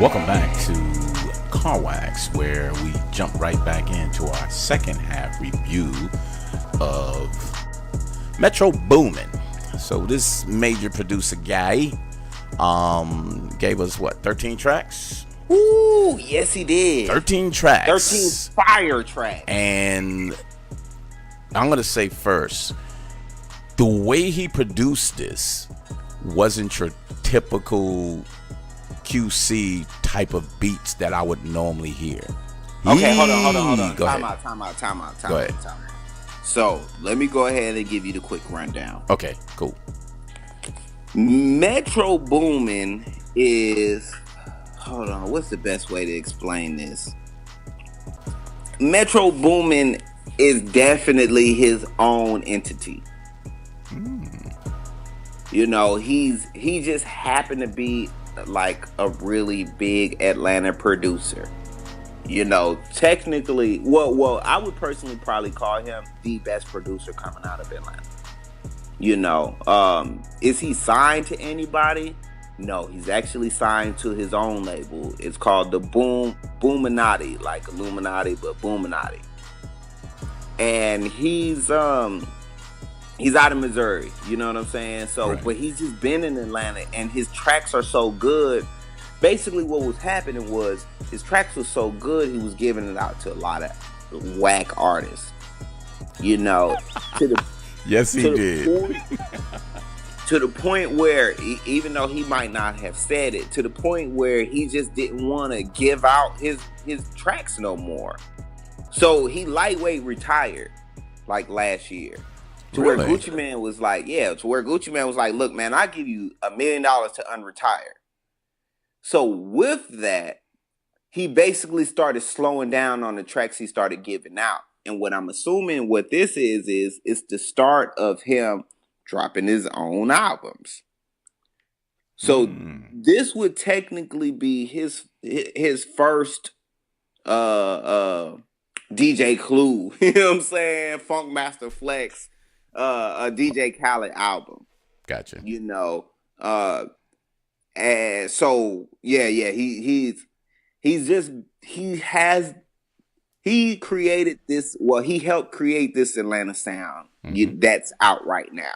Welcome back to Car Wax, where we jump right back into our second half review of Metro Boomin. So this major producer guy gave us 13 tracks? Ooh, yes he did. 13 tracks. 13 fire tracks. And I'm going to say first, the way he produced this wasn't your typical QC type of beats that I would normally hear. Okay, hold on. Go Time ahead. out. Go ahead. So, let me go ahead and give you the quick rundown. Okay, cool. Metro Boomin is... Hold on, what's the best way to explain this? Metro Boomin is definitely his own entity. You know, he just happened to be like a really big Atlanta producer. You know, technically, well, I would personally probably call him the best producer coming out of Atlanta. You know, is he signed to anybody? No, he's actually signed to his own label. It's called the Boominati, like Illuminati, but Boominati. And he's out of Missouri, you know what I'm saying? So, right. But he's just been in Atlanta, and his tracks are so good. Basically, what was happening was his tracks were so good, he was giving it out to a lot of whack artists. You know, yes, he did. To the point where, even though he might not have said it, to the point where he just didn't want to give out his tracks no more. So he lightweight retired, like last year. To really? Where Gucci Mane was like, look, man, I'll give you $1 million to unretire. So with that, he basically started slowing down on the tracks he started giving out. And what I'm assuming what this is it's the start of him dropping his own albums. So this would technically be his first DJ Clue, you know what I'm saying? Funk Master Flex, a DJ Khaled album. Gotcha. You know, and so he created this. Well, he helped create this Atlanta sound that's out right now.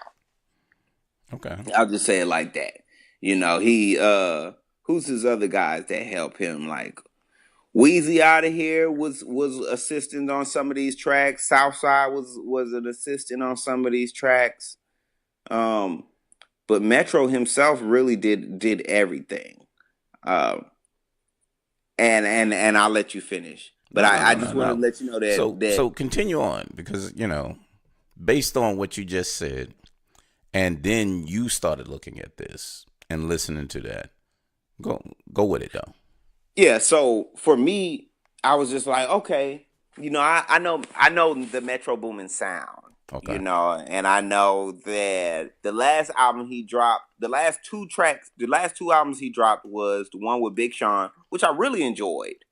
Okay, I'll just say it like that. You know, who's his other guys that help him? Like Weezy out of here was assistant on some of these tracks. Southside was an assistant on some of these tracks. But Metro himself really did everything. And I'll let you finish. But I just want to let you know that. So continue on, because, you know, based on what you just said, and then you started looking at this and listening to that. Go with it though. Yeah. So for me, I was just like, okay, you know, I know the Metro Boomin sound. Okay. You know, and I know that the last album he dropped, the last two albums he dropped was the one with Big Sean, which I really enjoyed.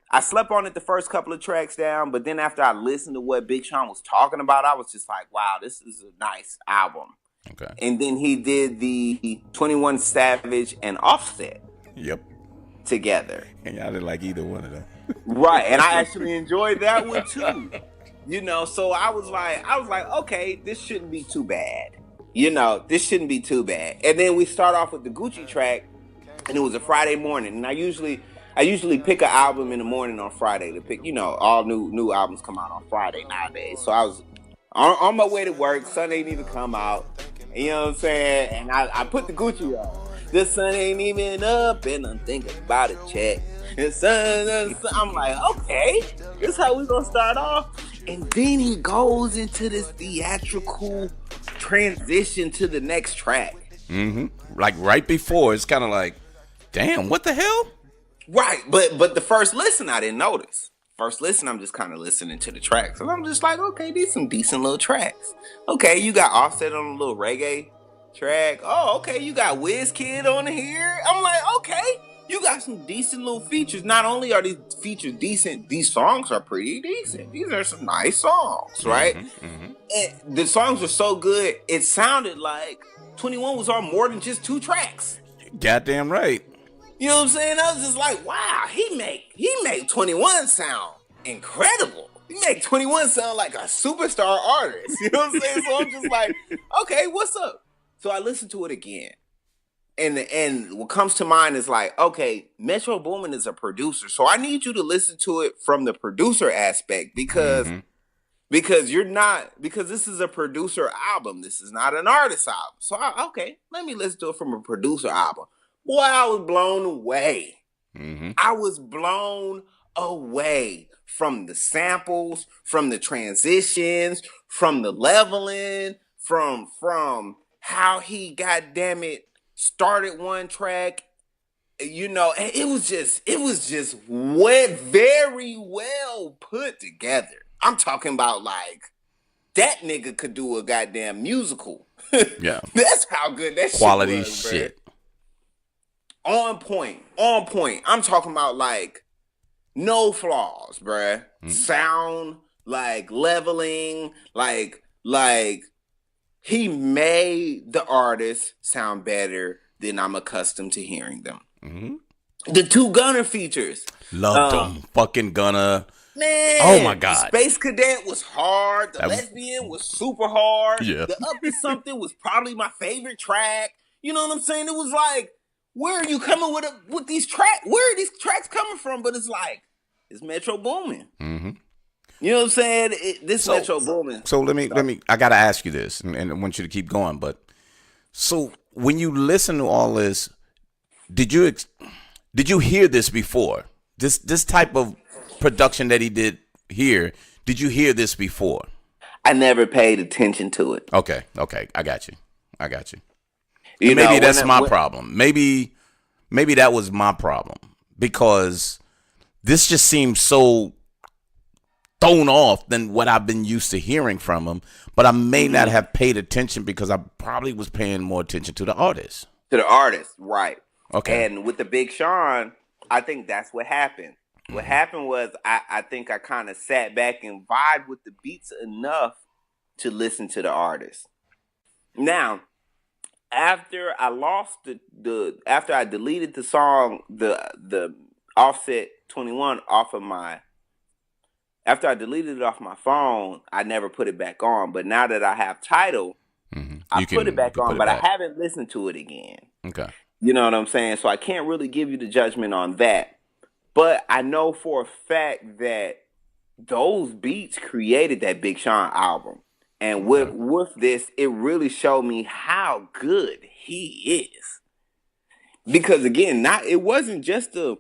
I slept on it the first couple of tracks down, but then after I listened to what Big Sean was talking about, I was just like, wow, this is a nice album. Okay. And then he did the 21 Savage and Offset. Yep. Together. And I didn't like either one of them. Right. And I actually enjoyed that one too. You know, so I was like, okay, this shouldn't be too bad. You know, this shouldn't be too bad. And then we start off with the Gucci track, and it was a Friday morning. And I usually pick an album in the morning on Friday to pick, you know, all new albums come out on Friday nowadays. So I was on my way to work. Sun ain't even come out. You know what I'm saying? And I put the Gucci on. The sun ain't even up, and I'm thinking about a check. And I'm like, okay, this is how we gonna start off. And then he goes into this theatrical transition to the next track. Like right before, it's kind of like, damn, what the hell? Right, but the first listen, I didn't notice. First listen, I'm just kind of listening to the tracks. And I'm just like, okay, these some decent little tracks. Okay, you got Offset on a little reggae track. Oh, okay, you got WizKid on here. I'm like, okay, you got some decent little features. Not only are these features decent, these songs are pretty decent. These are some nice songs, right? And the songs were so good, it sounded like 21 was on more than just 2 tracks. Goddamn right. You know what I'm saying? I was just like, wow, he make 21 sound incredible. He make 21 sound like a superstar artist. You know what I'm saying? So I'm just like, okay, what's up? So I listened to it again. And what comes to mind is like, okay, Metro Boomin is a producer. So I need you to listen to it from the producer aspect because you're not, because this is a producer album. This is not an artist album. So okay, let me listen to it from a producer album. Boy, I was blown away. I was blown away from the samples, from the transitions, from the leveling, from how he, goddamn it, started one track. You know, it was just very well put together. I'm talking about like that nigga could do a goddamn musical. Yeah, That's how good that quality shit was, shit. On point. I'm talking about like no flaws, bruh. Sound, like leveling, like he made the artist sound better than I'm accustomed to hearing them. The two Gunner features. Loved them. Fucking Gunner. Man. Oh my God. Space Cadet was hard. The Lesbian was super hard. Yeah. The Up to Something was probably my favorite track. You know what I'm saying? It was like, where are you coming with these tracks? Where are these tracks coming from? But it's like, it's Metro Boomin. You know what I'm saying? Metro Boomin. So let me. I gotta ask you this, and I want you to keep going. But so when you listen to all this, did you hear this before? This type of production that he did here, did you hear this before? I never paid attention to it. Okay, I got you. You know, maybe that's my problem. Maybe that was my problem because this just seems so thrown off than what I've been used to hearing from him. But I may not have paid attention because I probably was paying more attention to the artist. To the artist, right. Okay. And with the Big Sean, I think that's what happened. What happened was I think I kind of sat back and vibed with the beats enough to listen to the artist. Now, after I lost after I deleted the song, the Offset 21 off of after I deleted it off my phone, I never put it back on. But now that I have Tidal, I put it back on, but I haven't listened to it again. Okay. You know what I'm saying? So I can't really give you the judgment on that. But I know for a fact that those beats created that Big Sean album. And with this, it really showed me how good he is. Because again, it wasn't just the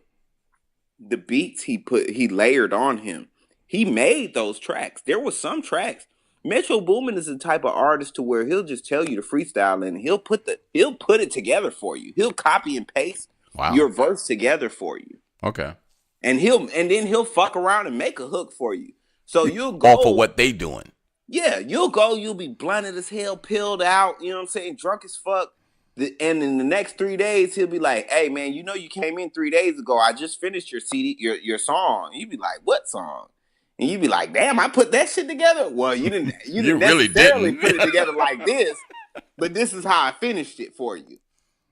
beats he layered on him. He made those tracks. There were some tracks. Metro Boomin is the type of artist to where he'll just tell you to freestyle and he'll put it together for you. He'll copy and paste your verse together for you. Okay. And then he'll fuck around and make a hook for you. So you'll go all for what they doing. Yeah, you'll be blunted as hell, pilled out, you know what I'm saying, drunk as fuck. And in the next 3 days, he'll be like, "Hey man, you know you came in 3 days ago. I just finished your CD, your song." And you'd be like, "What song?" And you'd be like, "Damn, I put that shit together." Well, you didn't really necessarily didn't put it together like this, but this is how I finished it for you.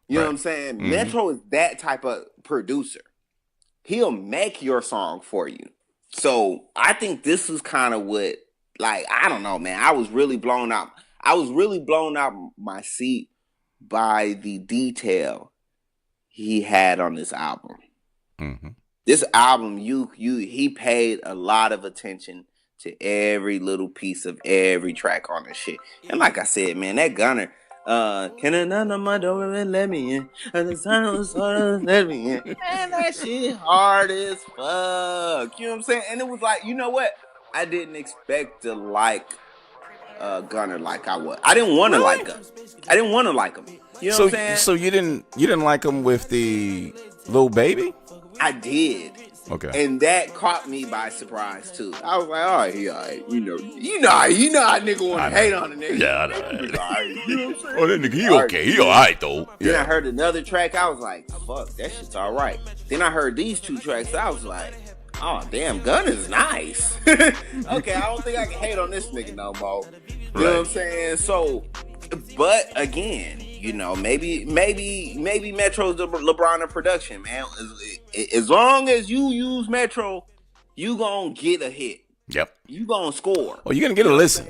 You know what I'm saying? Metro is that type of producer. He'll make your song for you. So I think this is kind of what, like, I don't know, man. I was really blown out. My seat by the detail he had on this album. This album, he paid a lot of attention to every little piece of every track on this shit. And like I said, man, that Gunner, can another my door and let me in? And the sun was let me in. Man, that shit hard as fuck. You know what I'm saying? And it was like, you know what? I didn't expect to like Gunner like I was. I didn't want to like him. I didn't want to like him. You know what I'm saying? So you didn't like him with the Lil Baby? I did. Okay. And that caught me by surprise too. I was like, all right, he all right. You know how nigga want to hate on a nigga. Yeah, I know. Right. You know what I'm saying? Oh, that nigga, he okay. He all right though. Then I heard another track. I was like, fuck, that shit's all right. Then I heard these two tracks. I was like, oh damn, Gunner's nice. Okay, I don't think I can hate on this nigga no more. You know what I'm saying? So, but again, maybe Metro's the LeBron of production, man. As long as you use Metro, you gonna get a hit. Yep. You gonna score. Well, you're gonna get a listen,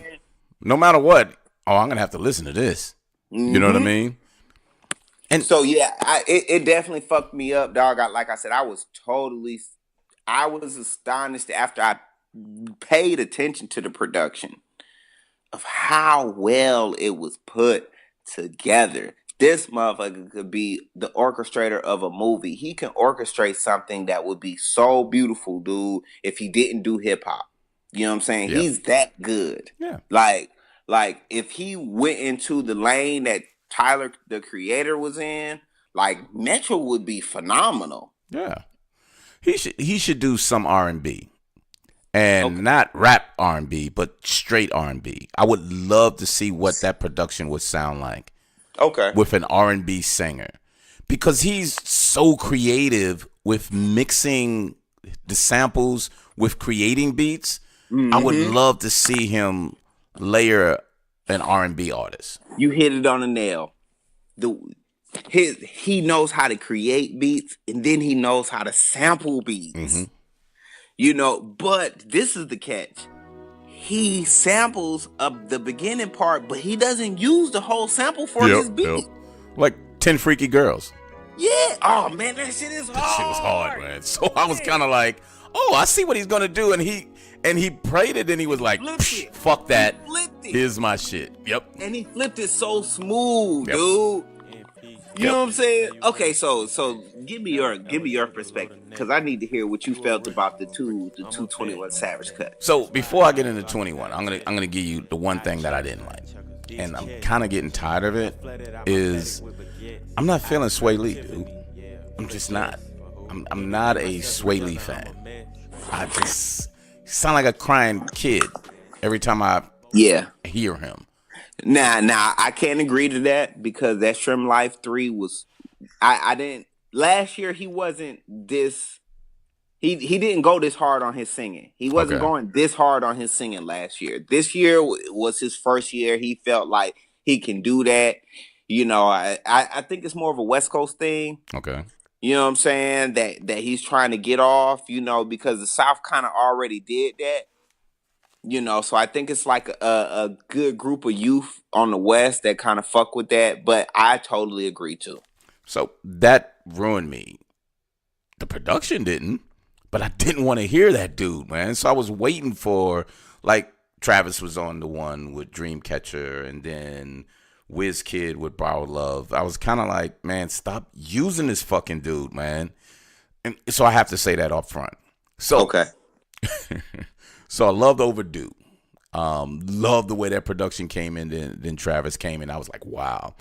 no matter what. Oh, I'm gonna have to listen to this. Mm-hmm. You know what I mean? And so yeah, it definitely fucked me up, dog. Like I said, I was astonished after I paid attention to the production of how well it was put together. This motherfucker could be the orchestrator of a movie. He can orchestrate something that would be so beautiful, dude, if he didn't do hip hop. You know what I'm saying? Yep. He's that good. Yeah. Like if he went into the lane that Tyler, the Creator, was in, like Metro would be phenomenal. Yeah. He should do some R&B. And not rap R&B, but straight R&B. I would love to see what that production would sound like. Okay. With an R&B singer. Because he's so creative with mixing the samples with creating beats. Mm-hmm. I would love to see him layer an R&B artist. You hit it on the nail. He knows how to create beats, and then he knows how to sample beats. Mm-hmm. You know, but this is the catch. He samples up the beginning part, but he doesn't use the whole sample for his beat. Yep. Like 10 Freaky Girls. Yeah. Oh, man, that shit is hard. That shit was hard, man. So I was kind of like, oh, I see what he's going to do. And he played it, and he was like, fuck that. Here's my shit. Yep. And he flipped it so smooth, dude. You know what I'm saying? Okay, so give me your perspective, because I need to hear what you felt about the 221 Savage cut. So before I get into 21, I'm gonna give you the one thing that I didn't like, and I'm kind of getting tired of it. Is I'm not feeling Sway Lee, dude. I'm just not. I'm not a Sway Lee fan. I just sound like a crying kid every time I hear him. Nah, I can't agree to that, because that Shrimp Life 3 was, I didn't, last year he wasn't this, he didn't go this hard on his singing. He wasn't going this hard on his singing last year. This year was his first year. He felt like he can do that. You know, I think it's more of a West Coast thing. Okay. You know what I'm saying? That he's trying to get off, you know, because the South kind of already did that. You know, so I think it's like a good group of youth on the West that kind of fuck with that, but I totally agree too. So that ruined me. The production didn't, but I didn't want to hear that dude, man. So I was waiting for, like, Travis was on the one with Dreamcatcher, and then WizKid with Borrowed Love. I was kind of like, man, stop using this fucking dude, man. And so I have to say that up front. So okay. So I loved Overdue. Loved the way that production came in. Then Travis came in. I was like, wow.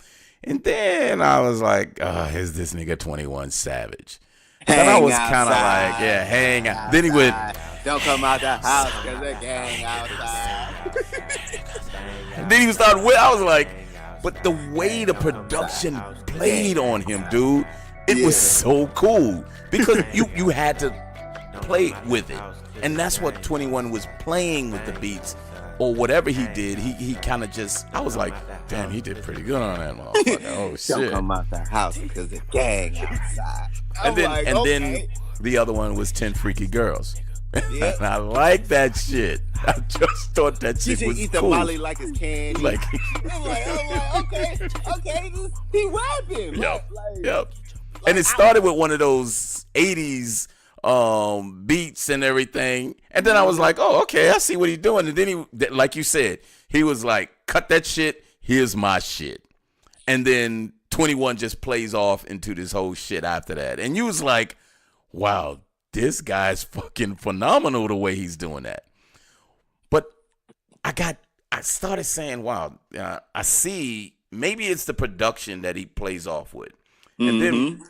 And then I was like, is this nigga 21 Savage? And then I was kind of like, yeah, hang out. Then he went, don't come out the house because the gang outside. And then he started with, I was like, but the way the production played on him, dude, it was so cool. Because you had to play with it. And that's what 21 was playing with the beats, or whatever he did. He kind of just, I was like, damn, he did pretty good on that motherfucker. Oh shit! Don't come out the house because the gang outside. And then the other one was 10 Freaky Girls. Yep. And I like that shit. I just thought that shit was eat cool. The Molly like it's candy. Like, I'm like, okay, he rapping. Yep. And it started with one of those 80s beats and everything, and then I was like, oh, okay, I see what he's doing. And then he, like you said, he was like, cut that shit, here's my shit. And then 21 just plays off into this whole shit after that, and you was like, wow, this guy's fucking phenomenal the way he's doing that. But I started saying, wow, I see, maybe it's the production that he plays off with. And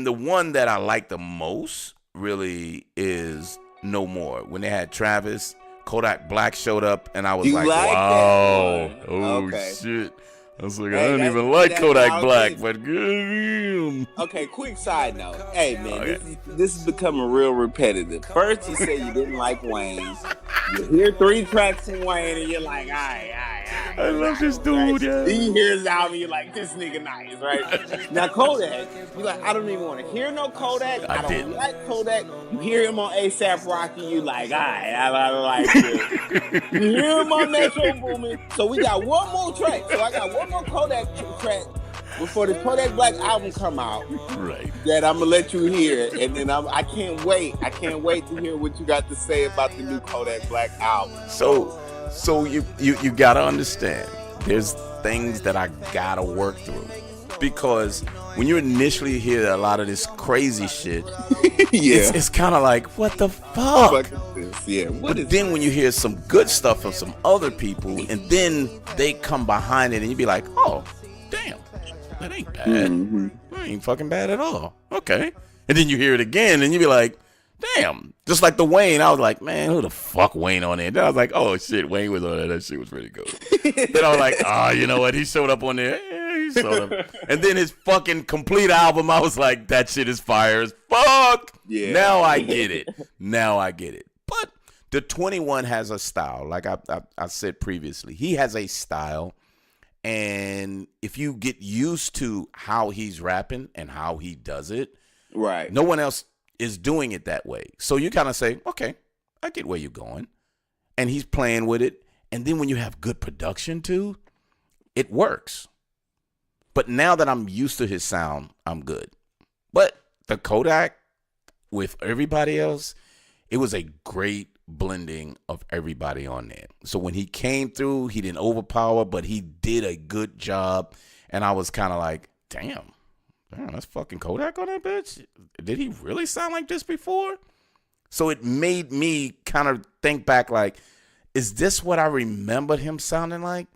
the one that I like the most really is No More. When they had Travis, Kodak Black showed up, and I was like, wow, oh shit. I was like, I Hey, don't even like Kodak Black, but good. Okay, quick side note. Hey man, this is becoming real repetitive. First you say you didn't like Wayne. You hear 3 tracks from Wayne and you're like, all right. I love this dude, yeah. Then you hear his album, you're like, this nigga nice, right? Now Kodak, you're like, I don't even want to hear no Kodak. I don't like Kodak. You hear him on ASAP Rocky, you like, all right, I like this. You hear him on Metro Boomin. So we got one more track. So I got one more Kodak track before the Kodak Black album come out, right? That I'm gonna let you hear, and then I can't wait. I can't wait to hear what you got to say about the new Kodak Black album. So you gotta understand, there's things that I gotta work through, because when you initially hear a lot of this crazy shit, it's kind of like, what the fuck? Yeah. But then when you hear some good stuff from some other people, and then they come behind it, and you be like, oh, damn. That ain't bad. Mm-hmm. That ain't fucking bad at all. Okay. And then you hear it again and you be like, damn. Just like the Wayne, I was like, man, who the fuck Wayne on there? Then I was like, oh shit, Wayne was on there. That shit was pretty good. Then I was like, oh, you know what? He showed up on there. Yeah, he showed up. And then his fucking complete album, I was like, that shit is fire as fuck. Yeah. Now I get it. But the 21 has a style. Like I said previously, he has a style. And if you get used to how he's rapping and how he does it, right, no one else is doing it that way. So you kind of say, okay, I get where you're going. And he's playing with it. And then when you have good production too, it works. But now that I'm used to his sound, I'm good. But the Kodak with everybody else, it was a great blending of everybody on there. So when he came through, he didn't overpower, but he did a good job. And I was kind of like, damn, that's fucking Kodak on that bitch. Did he really sound like this before? So it made me kind of think back, like, is this what I remembered him sounding like?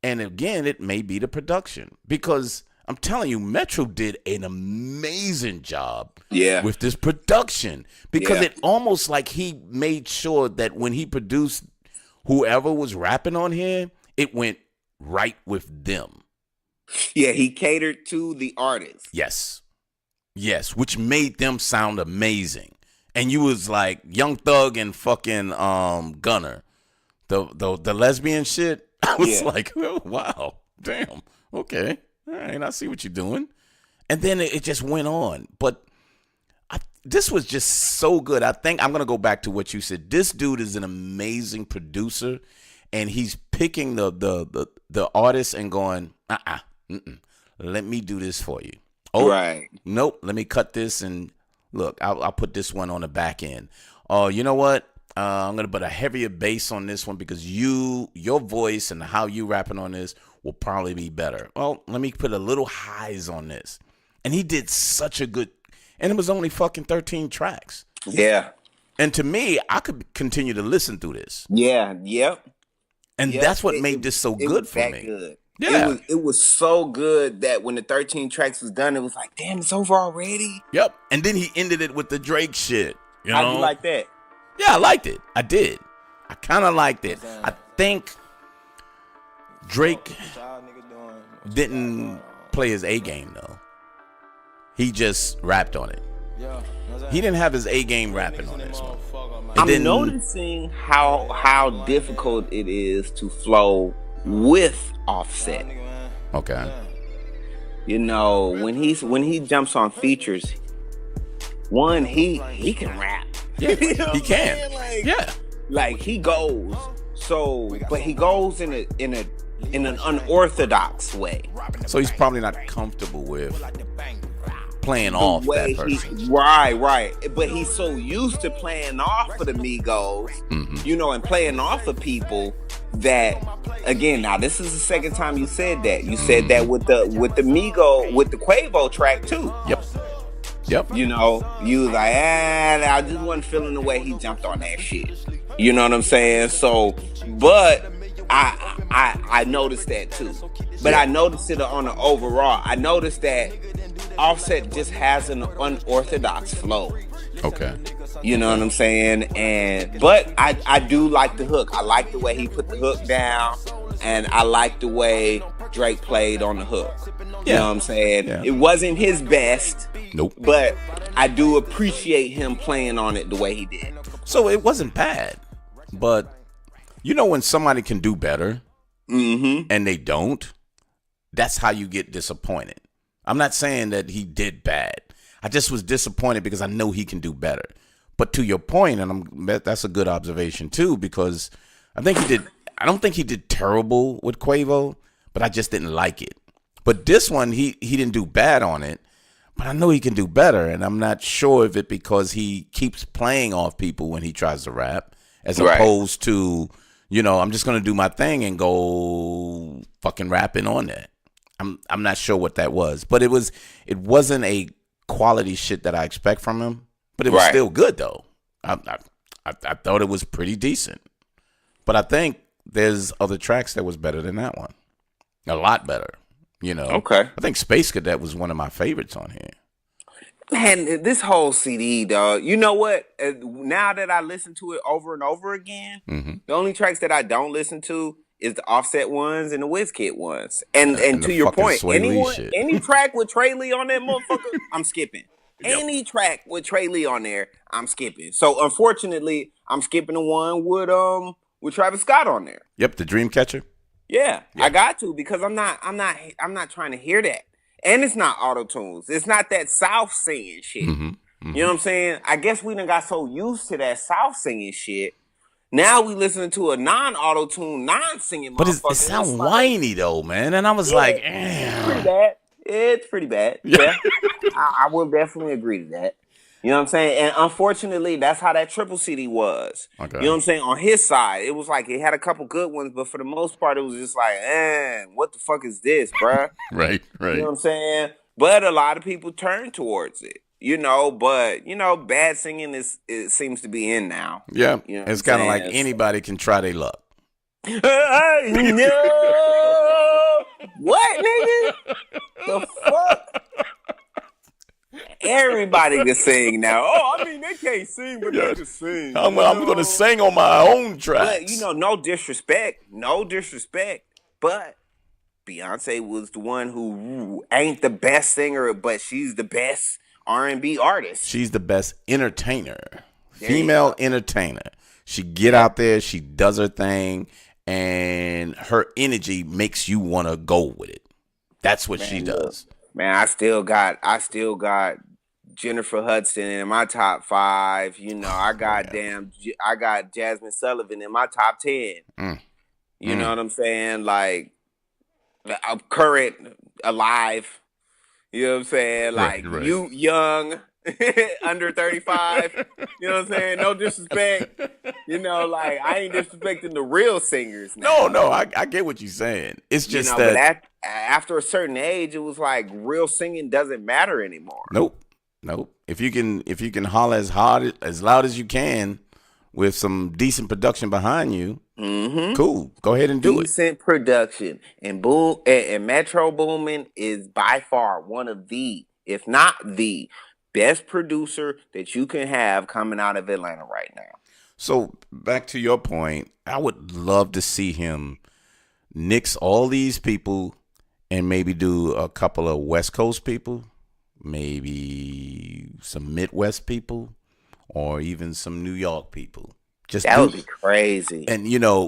And again, it may be the production, because I'm telling you, Metro did an amazing job with this production, because it almost like he made sure that when he produced whoever was rapping on here, it went right with them. Yeah, he catered to the artist. Yes, which made them sound amazing. And you was like Young Thug and fucking Gunner, the lesbian shit. I was like, oh, wow, damn, okay. All right, I see what you're doing. And then it just went on. But this was just so good. I think I'm going to go back to what you said. This dude is an amazing producer, and he's picking the artist and going, let me do this for you. Oh, right. Nope, let me cut this, and look, I'll put this one on the back end. Oh, you know what? I'm going to put a heavier bass on this one, because your voice and how you rapping on this will probably be better. Well, let me put a little highs on this. And he did such a good, and it was only fucking 13 tracks. Yeah. And to me, I could continue to listen through this. Yeah, yep. And that's what made this so good for me. Good. Yeah. It was so good that when the 13 tracks was done, it was like, damn, it's over already. Yep. And then he ended it with the Drake shit. You know? How do you like that? Yeah, I liked it. I did. I kind of liked it. I think Drake didn't play his A game, though. He just rapped on it. He didn't have his A game rapping on this one. I'm noticing how difficult it is to flow with Offset. Okay. You know, when he jumps on features, one, he can rap. Yeah, you know he can. Like he goes. So, but he goes in an unorthodox way. So he's probably not comfortable with playing off that person. Right. But he's so used to playing off of the Migos, you know, and playing off of people that, again, now this is the second time you said that. You said that with the Migo, with the Quavo track too. Yep. You know, you was like, I just wasn't feeling the way he jumped on that shit. You know what I'm saying? So, but I noticed that too. But I noticed it on the overall. I noticed that Offset just has an unorthodox flow. Okay. You know what I'm saying? But I do like the hook. I like the way he put the hook down, and I like the way Drake played on the hook. You know Yeah. what I'm saying? Yeah. It wasn't his best, Nope. but I do appreciate him playing on it the way he did. So it wasn't bad, but you know when somebody can do better Mm-hmm. and they don't, that's how you get disappointed. I'm not saying that he did bad. I just was disappointed because I know he can do better. But to your point, and that's a good observation too, because I don't think he did terrible with Quavo, but I just didn't like it. But this one, he didn't do bad on it, but I know he can do better, and I'm not sure if it because he keeps playing off people when he tries to rap, as opposed to, I'm just gonna do my thing and go fucking rapping on that. I'm not sure what that was, but it wasn't a quality shit that I expect from him, but it was still good though. I thought it was pretty decent, but I think there's other tracks that was better than that one, a lot better. Okay. I think Space Cadet was one of my favorites on here. Man, this whole CD, dog. You know what? Now that I listen to it over and over again, the only tracks that I don't listen to is the Offset ones and the WizKid ones. And to your point, any track with Trey Lee on that motherfucker, I'm skipping. Yep. Any track with Trey Lee on there, I'm skipping. So unfortunately, I'm skipping the one with Travis Scott on there. Yep, the Dreamcatcher. Yeah, I got to, because I'm not trying to hear that. And it's not auto-tunes. It's not that South singing shit. Mm-hmm. You know what I'm saying? I guess we done got so used to that South singing shit. Now we listening to a non-auto-tune, non-singing motherfucker. But it sounds whiny though, man. And I was like, it's pretty bad. It's pretty bad. Yeah. I will definitely agree to that. You know what I'm saying? And unfortunately, that's how that triple CD was. Okay. You know what I'm saying? On his side, it was like it had a couple good ones, but for the most part, it was just like, what the fuck is this, bruh? Right. You know what I'm saying? But a lot of people turn towards it, but, bad singing it seems to be in now. Yeah. It's kind of like anybody can try their luck. No. What, nigga? The fuck? Everybody can sing now. Oh, I mean, they can't sing, but they can sing. I'm going to sing on my own tracks. But, no disrespect. But Beyonce was the one who ain't the best singer, but she's the best R&B artist. She's the best entertainer. Female entertainer. She get out there, she does her thing, and her energy makes you want to go with it. That's what she does. Man, I still got Jennifer Hudson in my top 5. I got Jasmine Sullivan in my top 10. You know what I'm saying? Like, current, alive. You know what I'm saying? Like, you young, under 35. You know what I'm saying? No disrespect. Like, I ain't disrespecting the real singers now. No, I get what you're saying. It's just that. But after a certain age, it was like real singing doesn't matter anymore. Nope. If you can holler as loud as you can with some decent production behind you, cool. Go ahead and do it. Decent production. And Metro Boomin is by far one of the, if not the best producer that you can have coming out of Atlanta right now. So back to your point, I would love to see him nix all these people and maybe do a couple of West Coast people, maybe some Midwest people, or even some New York people. That would be crazy. And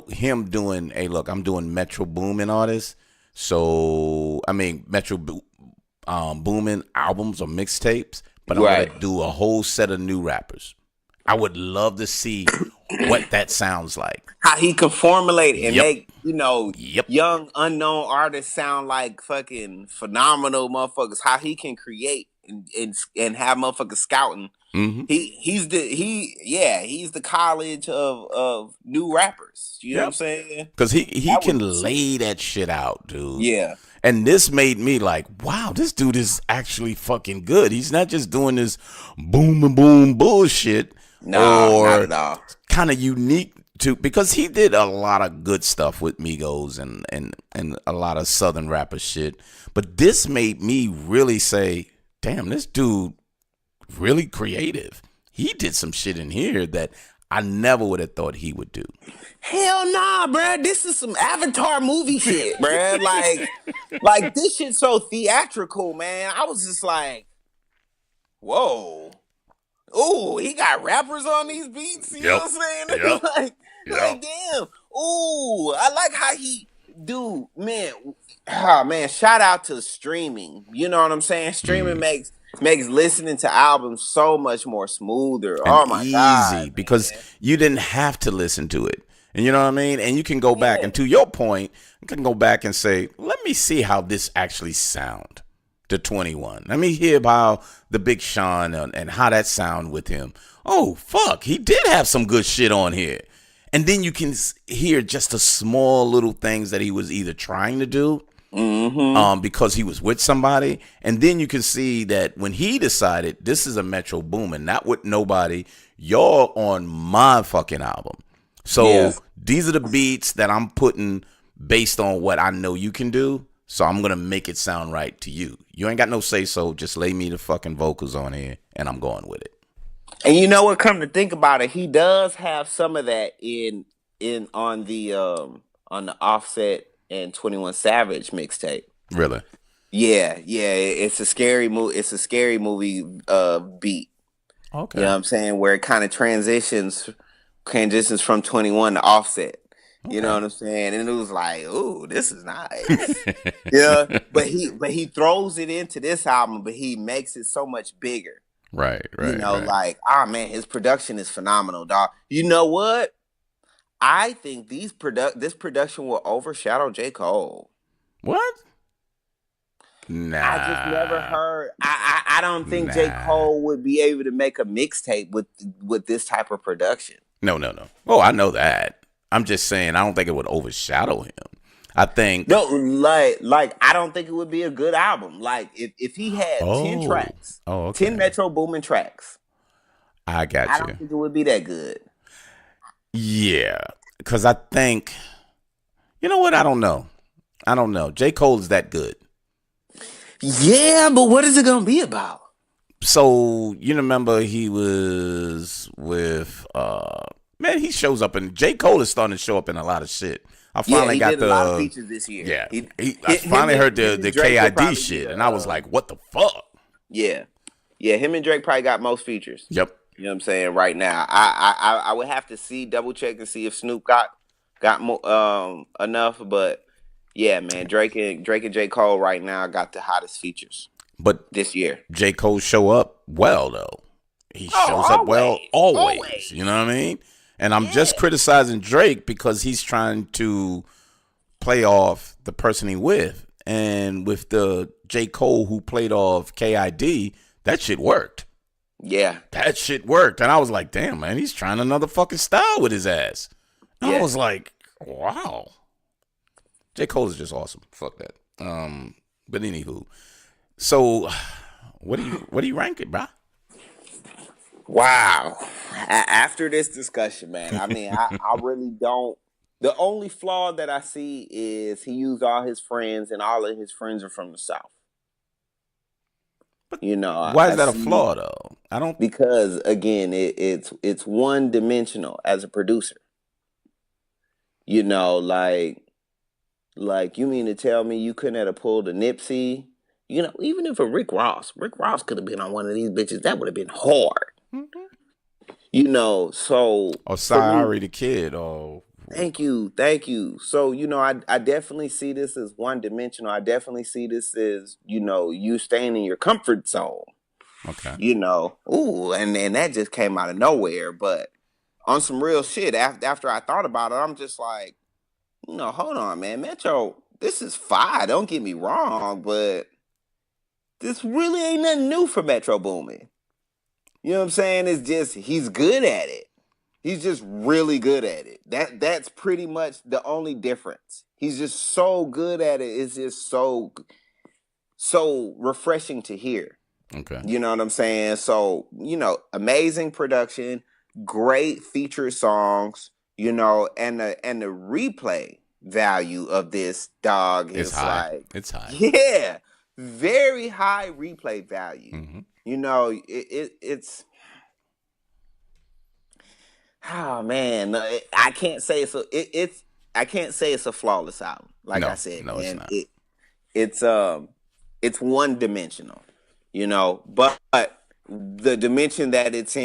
him doing, hey, look, I'm doing Metro Boomin artists. So Metro Boomin albums or mixtapes, but I'm gonna do a whole set of new rappers. I would love to see what that sounds like. How he can formulate and make, young unknown artists sound like fucking phenomenal motherfuckers. How he can create and have motherfuckers scouting. Mm-hmm. He's the college of new rappers. You know what I'm saying? Because he can lay that shit out, dude. Yeah. And this made me like, wow, this dude is actually fucking good. He's not just doing this boom and boom bullshit. No, not at all. Kind of unique because he did a lot of good stuff with Migos and a lot of Southern rapper shit. But this made me really say, damn, this dude really creative. He did some shit in here that I never would have thought he would do. Hell nah, bruh. This is some Avatar movie shit, bruh. Like this shit so theatrical, man. I was just like, whoa. Ooh, he got rappers on these beats. You know Yep. what I'm saying? Yep. Yep. like damn. Ooh, I like how he, dude, man. Ah, man, shout out to streaming. You know what I'm saying? Streaming Mm. makes listening to albums so much more smoother. And Oh my god, easy because man. you didn't have to listen to it. And you know what I mean? And you can go back Yeah. and to your point, you can go back and say, let me see how this actually sound to 21. Let me hear about the Big Sean and how that sound with him. Oh, fuck. He did have some good shit on here. And then you can hear just the small little things that he was either trying to do Mm-hmm. because he was with somebody. And then you can see that when he decided this is a Metro Boomin, not with nobody, you're on my fucking album. So Yes. these are the beats that I'm putting based on what I know you can do. So I'm going to make it sound right to you. You ain't got no say so. Just lay me the fucking vocals on here and I'm going with it. And you know what? Come to think about it, he does have some of that in on the Offset and 21 Savage mixtape. Really? Yeah, yeah, it's a scary movie. It's a scary movie beat. You know Okay. what I'm saying? Where it kind of transitions from 21 to Offset. You know Okay. what I'm saying? And it was like, ooh, this is nice. Yeah, but he throws it into this album, but he makes it so much bigger. Right, You right, know, right. like, ah man, his production is phenomenal, dog. You know what? I think this production will overshadow J. Cole. What? I just never Nah. heard. I don't think J. Nah. Cole would be able to make a mixtape with this type of production. No, no, no. Oh, I know that. I'm just saying I don't think it would overshadow him. I think No, like I don't think it would be a good album. Like if he had 10 oh. tracks, Oh, 10 okay. Metro Boomin tracks, I I got don't you. think it would be that good. Yeah. Cause I think you know what? I don't know. I don't know. J. Cole is that good. Yeah, but what is it gonna be about? So you remember he was with man, he shows up and J. Cole is starting to show up in a lot of shit. I Yeah, finally he got did a lot of the features this year. yeah. He, I finally heard him the and Drake will KID probably be shit the and I was like, what the fuck? yeah, yeah. Him and Drake probably got most features. Yep. You know what I'm saying right now. I would have to see double check and see if Snoop got more enough, but yeah, man, Drake and J Cole right now got the hottest features But this year. J. Cole show up well though. He Oh, shows up well always, always. You know what I always. mean? And I'm Yeah, just criticizing Drake because he's trying to play off the person he with. And with the J. Cole who played off KID, that shit worked. yeah, That shit worked. And I was like, damn, man, he's trying another fucking style with his ass. I yeah. was like, wow. J. Cole is just awesome. Fuck that. But anywho. So what do you rank it, bruh? Wow. After this discussion, man, I mean, I really don't. The only flaw that I see is he used all his friends, and all of his friends are from the South. You know, Why I is that a see flaw though? I don't because again, it's one dimensional as a producer. You know, like you mean to tell me you couldn't have pulled a Nipsey? You know, even if a Rick Ross could have been on one of these bitches, that would have been hard. You know, so or for me, Sorry the Kid or thank you. So you know, I definitely see this as one dimensional. I definitely see this as you staying in your comfort zone. okay. Ooh, and that just came out of nowhere. But on some real shit, after I thought about it, I'm just like, hold on, man, Metro, this is fire. Don't get me wrong, but this really ain't nothing new for Metro Boomin. You know what I'm saying? It's just he's good at it. He's just really good at it. That's pretty much the only difference. He's just so good at it. It's just so refreshing to hear. Okay. You know what I'm saying? So, amazing production, great featured songs, and the replay value of this dog It's is high. like, It's high. yeah, very high replay value. Mm-hmm. It's Oh man, no, I can't say it's I can't say it's a flawless album. Like I No, said, no, it's man, not. it's it's one dimensional, but the dimension that it's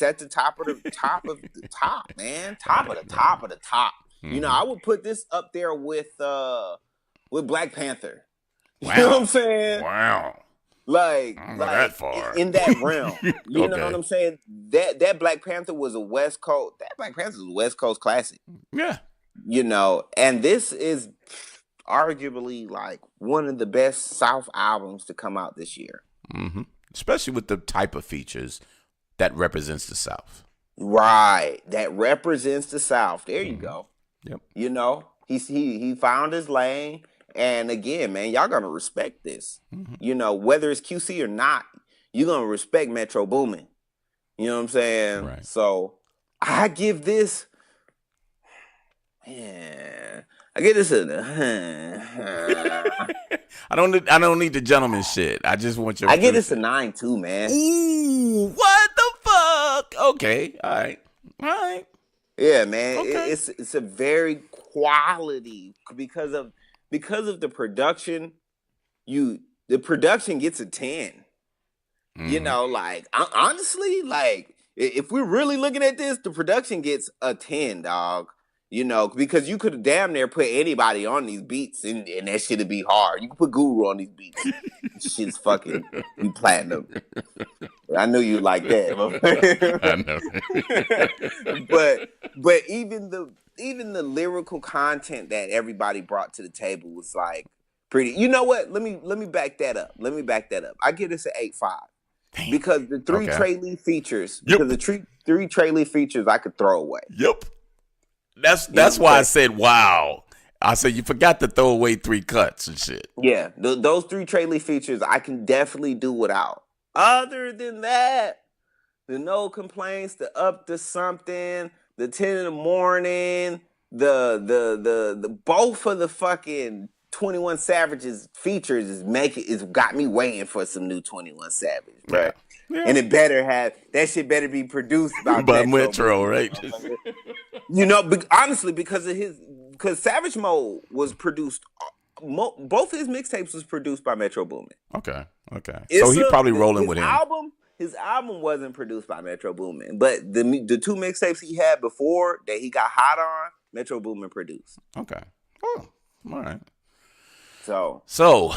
at the top, man, top of Right, the right. top of the top. Hmm. I would put this up there with Black Panther. You know what I'm Wow, saying? wow. Like I don't go that like far. in that realm. You know what Okay. I'm saying? That Black Panther was a West Coast. That Black Panther was a West Coast classic. Yeah. And this is arguably like one of the best South albums to come out this year. Hmm. Especially with the type of features that represents the South. Right, that represents the South. There you Hmm. go. Yep. He found his lane, and again, man, y'all gonna respect this. Hmm. Whether it's QC or not, you're gonna respect Metro Boomin. You know what I'm saying? Right. So I give this, man, I give this a, I don't need the gentleman shit. I just want your I give true this a shit. 9-2, man. Ooh, what the fuck? Okay. All right. All right. Yeah, man, Okay. it's a very quality because of the production. The production gets a 10. Hmm. Like honestly, like if we're really looking at this, the production gets a 10, dog. Because you could have damn near put anybody on these beats, and that shit'd be hard. You could put Guru on these beats. Shit's fucking be platinum. I knew you like I that. know. but even the lyrical content that everybody brought to the table was like pretty. You know what? Let me back that up. I give this an 8.5 Damn. because the three Okay. Trey Lee features. Yep. Because the three Trey Lee features I could throw away. Yep. That's You know that's what I'm why I saying? said wow. I said you forgot to throw away 3 cuts and shit. Yeah, those three Trey Lee features I can definitely do without. Other than that, the no complaints, the up to something, the 10 in the morning, the both of the fucking 21 Savages features is got me waiting for some new 21 Savage, Yeah. bruh. Yeah. And that shit better be produced by By Metro Metro, Boomin, right? motherfucker. Honestly, because Savage Mode was produced. Both his mixtapes was produced by Metro Boomin. Okay. Okay. So he probably rolling with him. His album wasn't produced by Metro Boomin, but the two mixtapes he had before that he got hot on, Metro Boomin produced. Okay. Oh, all right. So So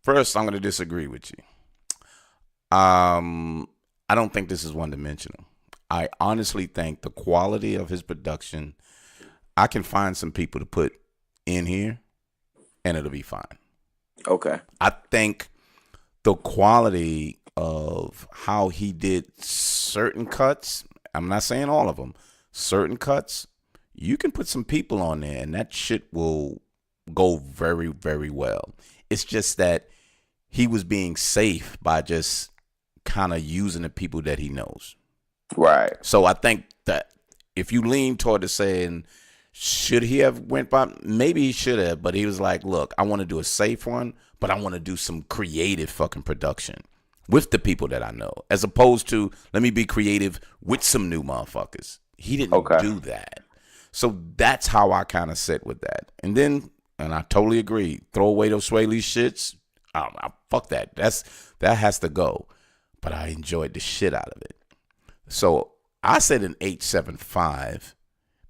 first, I'm going to disagree with you. I don't think this is one dimensional. I honestly think the quality of his production, I can find some people to put in here, and it'll be fine. okay, I think the quality of how he did certain cuts, I'm not saying all of them, certain cuts, you can put some people on there and that shit will go very, very well. It's just that he was being safe by just kind of using the people that he knows. right, So I think that if you lean toward the saying, should he have went by? Maybe he should have, but he was like, look, I want to do a safe one, but I want to do some creative fucking production with the people that I know, as opposed to let me be creative with some new motherfuckers. He didn't okay, do that. So that's how I kind of sit with that. And I totally agree, throw away those Sway Lee shits. Fuck that. That has to go. But I enjoyed the shit out of it. So I said an 8.75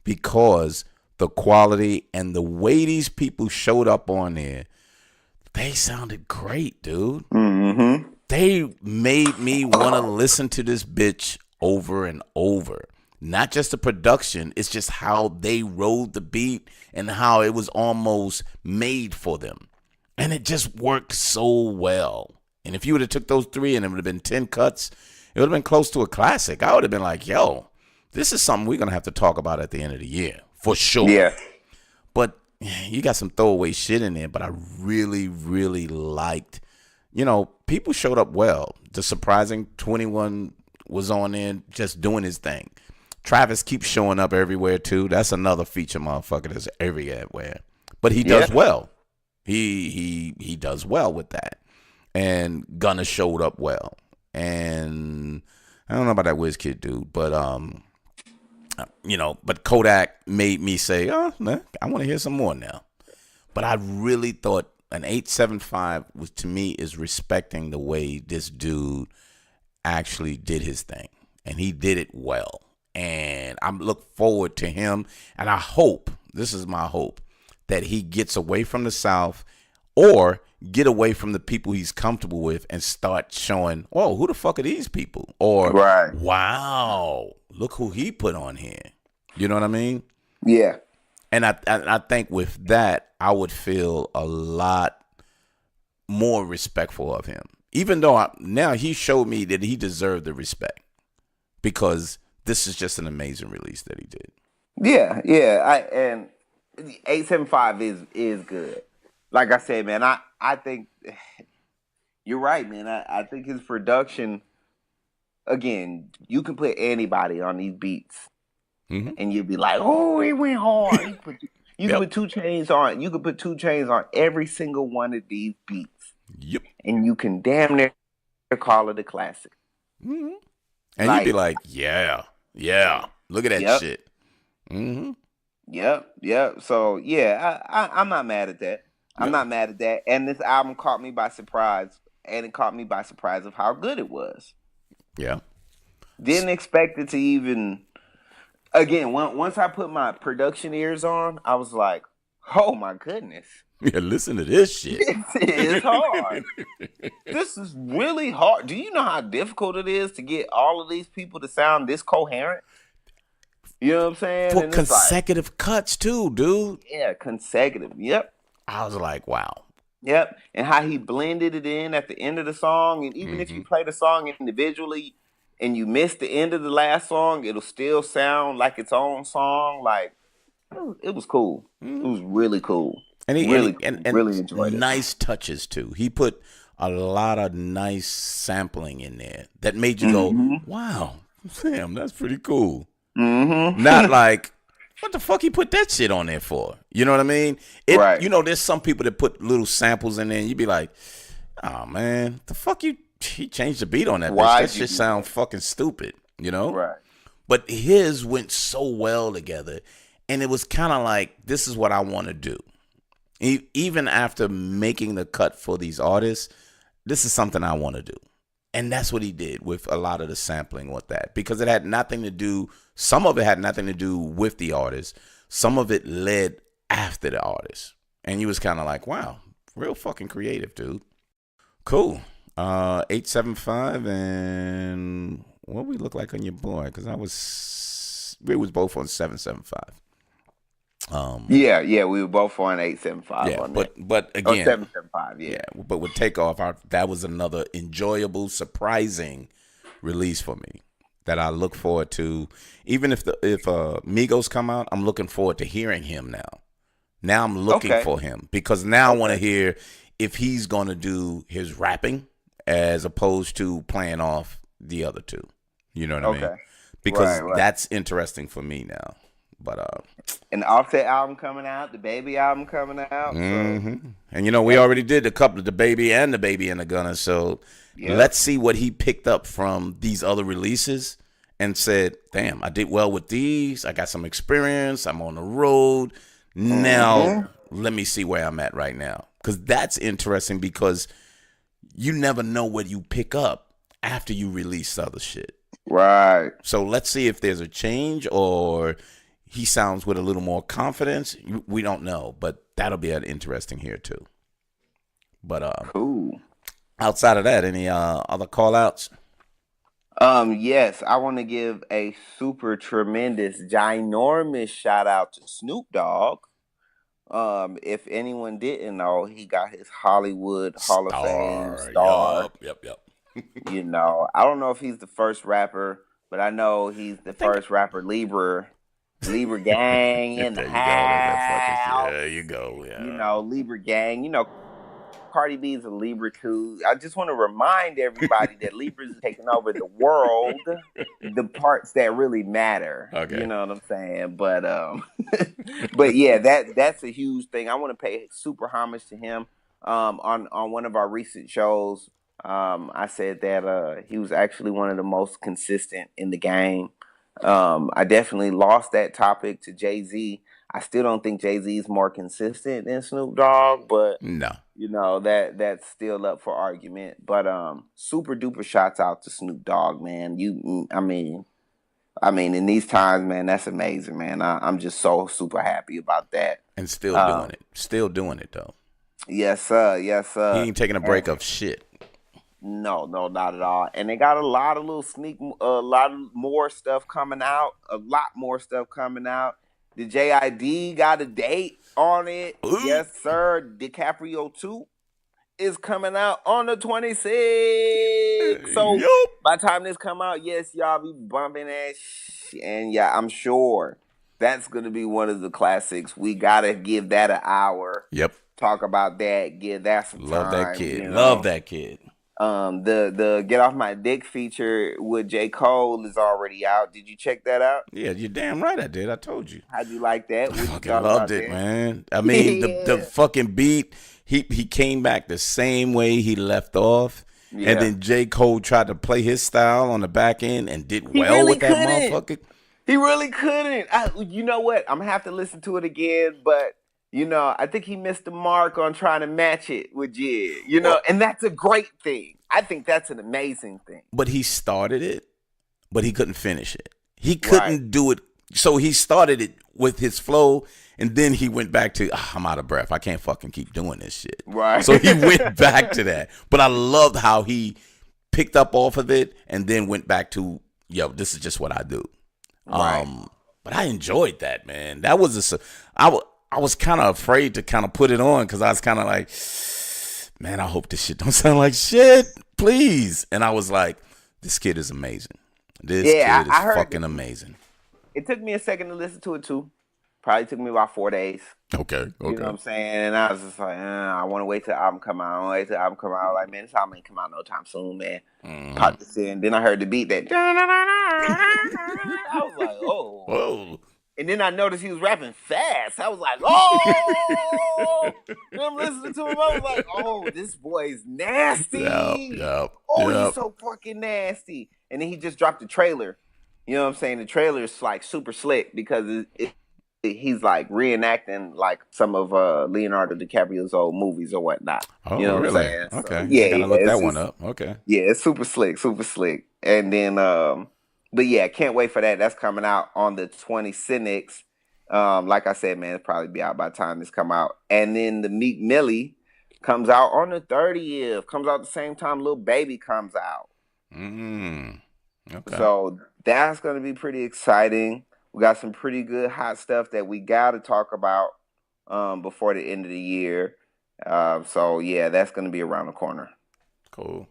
because the quality and the way these people showed up on there, they sounded great, dude. mm-hmm. They made me want to listen to this bitch over and over. Not just the production, it's just how they rode the beat and how it was almost made for them. And it just worked so well. And if you would have took those 3 and it would have been 10 cuts, it would have been close to a classic. I would have been like, yo, this is something we're going to have to talk about at the end of the year, for sure. Yeah, But you got some throwaway shit in there, but I really, really liked, people showed up well. The surprising 21 was on there just doing his thing. Travis keeps showing up everywhere, too. That's another feature motherfucker that's everywhere. But he does well. He does well with that. And Gunna showed up well. And I don't know about that WizKid dude, but But Kodak made me say, oh, man, I want to hear some more now. But I really thought an 875 was, to me, is respecting the way this dude actually did his thing, and he did it well. And I'm look forward to him, and I hope, this is my hope, that he gets away from the South or get away from the people he's comfortable with and start showing, oh, who the fuck are these people? Or, Right. wow, look who he put on here. You know what I mean? Yeah. And I think with that, I would feel a lot more respectful of him. Even though now he showed me that he deserved the respect, because this is just an amazing release that he did. Yeah, yeah. And 875 is good. Like I said, man, I think you're right, man. I think his production, again, you can put anybody on these beats Mm-hmm. and you'd be like, oh, it went hard. You can Yep. put 2 Chainz on. You can put 2 Chainz on every single one of these beats, Yep. and you can damn near call it a classic. Mm-hmm. And you'd be like, yeah, look at that yep, shit. Mm-hmm. yep. So yeah, I'm not mad at that. I'm Yep. not mad at that. And this album caught me by surprise, and it caught me by surprise of how good it was. Yeah. Didn't expect it to even. Again, once I put my production ears on, I was like, oh my goodness. Yeah, listen to this shit. This is hard. This is really hard. Do you know how difficult it is to get all of these people to sound this coherent? You know what I'm saying? For And it's like, consecutive cuts too, dude. yeah, consecutive. Yep. I was like, wow. Yep. And how he blended it in at the end of the song. And even if you play the song individually and you miss the end of the last song, it'll still sound like its own song. Like, it was cool. It was really cool. And Really, and really enjoyed it. nice touches too. He put a lot of nice sampling in there that made you go, wow, Sam, that's pretty cool. Mm-hmm. Not like, what the fuck he put that shit on there for? You know what I mean? Right. There's some people that put little samples in there and you be like, oh man, the fuck he changed the beat on that Why bitch. That shit sound fucking stupid, Right. But his went so well together, and it was kind of like, this is what I want to do. Even after making the cut for these artists, this is something I want to do. And that's what he did with a lot of the sampling with that, because it had nothing to do, some of it had nothing to do with the artist. Some of it led after the artist. And you was kind of like, wow, real fucking creative, dude. Cool. 875, and what we look like on your boy? Because we was both on 775. Yeah, we were both on 875 Yeah, on that. but Or again, 775, yeah. but with Takeoff, that was another enjoyable, surprising release for me that I look forward to. Even if Migos come out, I'm looking forward to hearing him now. Now I'm looking for him, because now I want to hear if he's going to do his rapping as opposed to playing off the other two. You know what I mean? Because Right. that's interesting for me now. But And the Offset album coming out, the Baby album coming out. So, and we already did a couple of the Baby and the Baby and the Gunner. So let's see what he picked up from these other releases and said, damn, I did well with these. I got some experience. I'm on the road. Now let me see where I'm at right now. Because that's interesting, because you never know what you pick up after you release other shit. right. So let's see if there's a change, or he sounds with a little more confidence. We don't know, but that'll be interesting here too. But Cool. outside of that, any other call outs? Yes, I want to give a super tremendous, ginormous shout out to Snoop Dogg. If anyone didn't know, he got his Hollywood Hall of Fame star. Yep. I don't know if he's the first rapper, but I know he's the first rapper Libra gang in the house. There you go. Yeah. Libra gang. Cardi B is a Libra too. I just want to remind everybody that Libra is taking over the world, the parts that really matter. Okay. You know what I'm saying? But but yeah, that's a huge thing. I want to pay super homage to him. On one of our recent shows, I said that he was actually one of the most consistent in the game. I definitely lost that topic to Jay-Z. I still don't think Jay-Z is more consistent than Snoop Dogg, but No. that's still up for argument. But super duper shouts out to Snoop Dogg, man. I mean, in these times, man, that's amazing, man. I'm just so super happy about that. And still doing Um, it. Still doing it though. yes, sir. Yes, He sir. ain't taking a And break of shit. no, no, not at all. And they got a lot of a lot of more stuff coming out. A lot more stuff coming out. The JID got a date on it. Ooh. Yes, sir. DiCaprio 2 is coming out on the 26th. So Yup. by the time this come out, yes, y'all be bumping that and yeah, I'm sure that's gonna be one of the classics. We gotta give that an hour. Yep. Talk about that. Give that some Love that time. kid. Love that kid. The Get Off My Dick feature with J. Cole is already out. Did you check that out? Yeah, you're damn right I did. I told you. How'd you like that? I What you fucking thought loved about it, that? man. I mean, the Yeah. fucking beat, he came back the same way he left off. And Yeah. then J. Cole tried to play his style on the back end and did He well really with that couldn't. motherfucker. He really couldn't. You know what? I'm gonna have to listen to it again, but I think he missed the mark on trying to match it with Jid. Well, And that's a great thing. I think that's an amazing thing. but he started it, but he couldn't finish it. He Right. couldn't do it. So he started it with his flow, and then he went back to, I'm out of breath. I can't fucking keep doing this shit. Right. So he went back to that. But I loved how he picked up off of it and then went back to, yo, this is just what I do. Right. But I enjoyed that, man. That was I was kind of afraid to kind of put it on because I was kind of like, man, I hope this shit don't sound like shit, please. And I was like, this kid is amazing. This Yeah, kid is I heard fucking amazing. it took me a second to listen to it too. Probably took me about 4 days. Okay, You know what okay. I'm saying? And I was just like, I want to wait till the album come out. I want to wait till the album come out. Like, man, this album ain't come out no time soon, man. Popped this in. Then I heard the beat that. I was like, oh. Whoa. And then I noticed he was rapping fast. I was like, oh. And I'm listening to him. I was like, oh, this boy's nasty. Yep. Oh, he's so fucking nasty. And then he just dropped the trailer. You know what I'm saying? The trailer is like super slick because he's like reenacting like some of Leonardo DiCaprio's old movies or whatnot. Oh, You know what I'm really? saying? So, Okay. yeah, I gotta yeah, look that it's one just- up. Okay. yeah, it's super slick, super slick. And then, but yeah, can't wait for that. That's coming out on the 26th. Like I said, man, it'll probably be out by the time this come out. And then the Meek Millie comes out on the 30th. Comes out the same time Lil Baby comes out. Okay. So that's going to be pretty exciting. We got some pretty good hot stuff that we got to talk about before the end of the year. So yeah, that's going to be around the corner. Cool.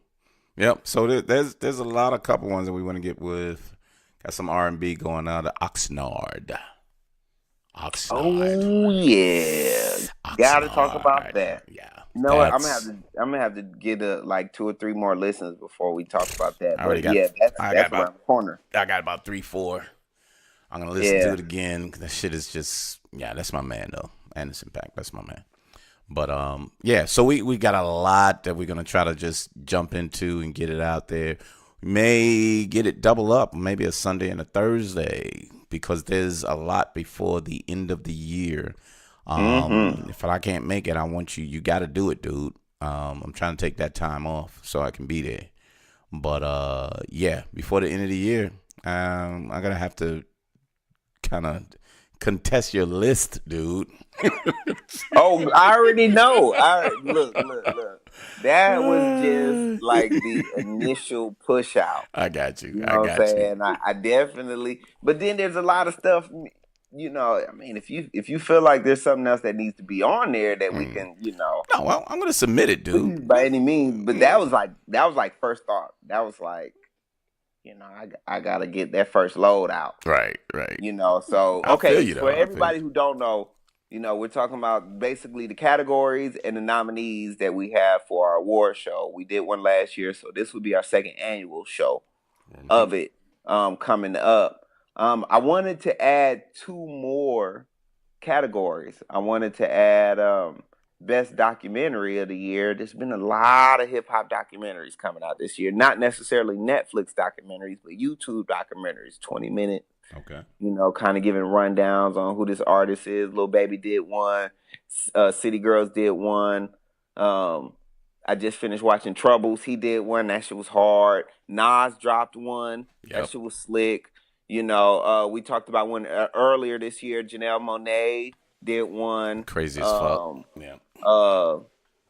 Yep. So there's a lot of couple ones that we want to get with. Got some R&B going on. The Oxnard. Oh yeah, got to talk about that. Yeah. You know what? I'm gonna have to get like 2 or 3 more listens before we talk about that. I already But got- yeah, I that's got around the corner. I got about 3, 4. I'm gonna listen Yeah. to it again. That shit is just, yeah, that's my man though. Anderson .Paak, that's my man. But yeah, so we got a lot that we're gonna try to just jump into and get it out there. We may get it double up, maybe a Sunday and a Thursday, because there's a lot before the end of the year. If I can't make it, I want you got to do it, dude. I'm trying to take that time off so I can be there. But yeah, before the end of the year, I'm gonna have to kind of contest your list, dude. Oh, I already know. Look. That was just like the initial push out. I got you. You know I what I'm got you. saying? I definitely. But then there's a lot of stuff. I mean, if you feel like there's something else that needs to be on there that we can, No, well, I'm gonna submit it, dude. by any means. But that was like first thought. That was like, I gotta get that first load out. Right. So I okay, feel you, though. for I feel everybody you. who don't know, we're talking about basically the categories and the nominees that we have for our award show. We did one last year, so this would be our second annual show of it coming up. I wanted to add 2 more categories. I wanted to add best documentary of the year, there's been a lot of hip hop documentaries coming out this year. Not necessarily Netflix documentaries, but YouTube documentaries, 20 minutes. Okay. Kind of giving rundowns on who this artist is. Lil Baby did one. City Girls did one. I just finished watching Troubles. He did one. That shit was hard. Nas dropped one. Yep. That shit was slick. We talked about one earlier this year. Janelle Monáe did one. Crazy as fuck. Yeah.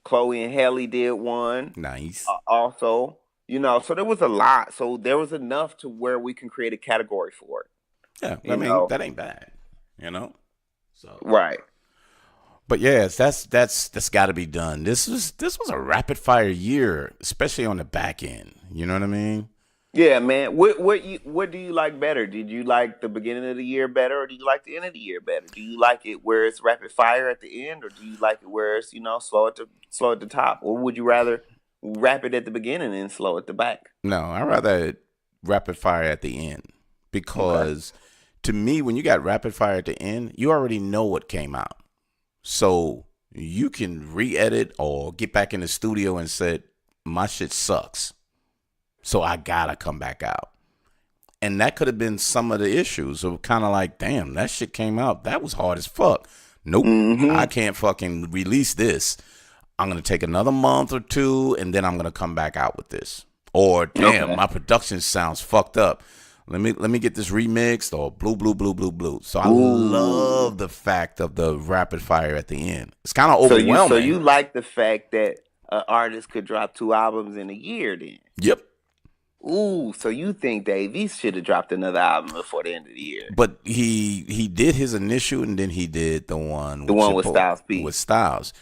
Chloe and Halle did one. Nice. Also, so there was a lot. So there was enough to where we can create a category for it. Yeah, I mean, that ain't bad, So right. But yes, that's got to be done. This was a rapid fire year, especially on the back end. You know what I mean? Yeah, man. What do you like better? Did you like the beginning of the year better, or do you like the end of the year better? Do you like it where it's rapid fire at the end, or do you like it where it's slow at the top, or would you rather rapid at the beginning and slow at the back? No, I rather rapid fire at the end because to me, when you got rapid fire at the end, you already know what came out. So you can re-edit or get back in the studio and say, my shit sucks. So I gotta come back out. And that could have been some of the issues of kind of like, damn, that shit came out. That was hard as fuck. Nope, I can't fucking release this. I'm going to take another month or two and then I'm going to come back out with this. Or, damn, my production sounds fucked up. Let me get this remixed or blue. So I love the fact of the rapid fire at the end. It's kind of overwhelming. So you like the fact that an artist could drop 2 albums in a year then? Yep. Ooh, so you think Dave East should have dropped another album before the end of the year? But he did his initial and then he did the one with Styles P. With Styles.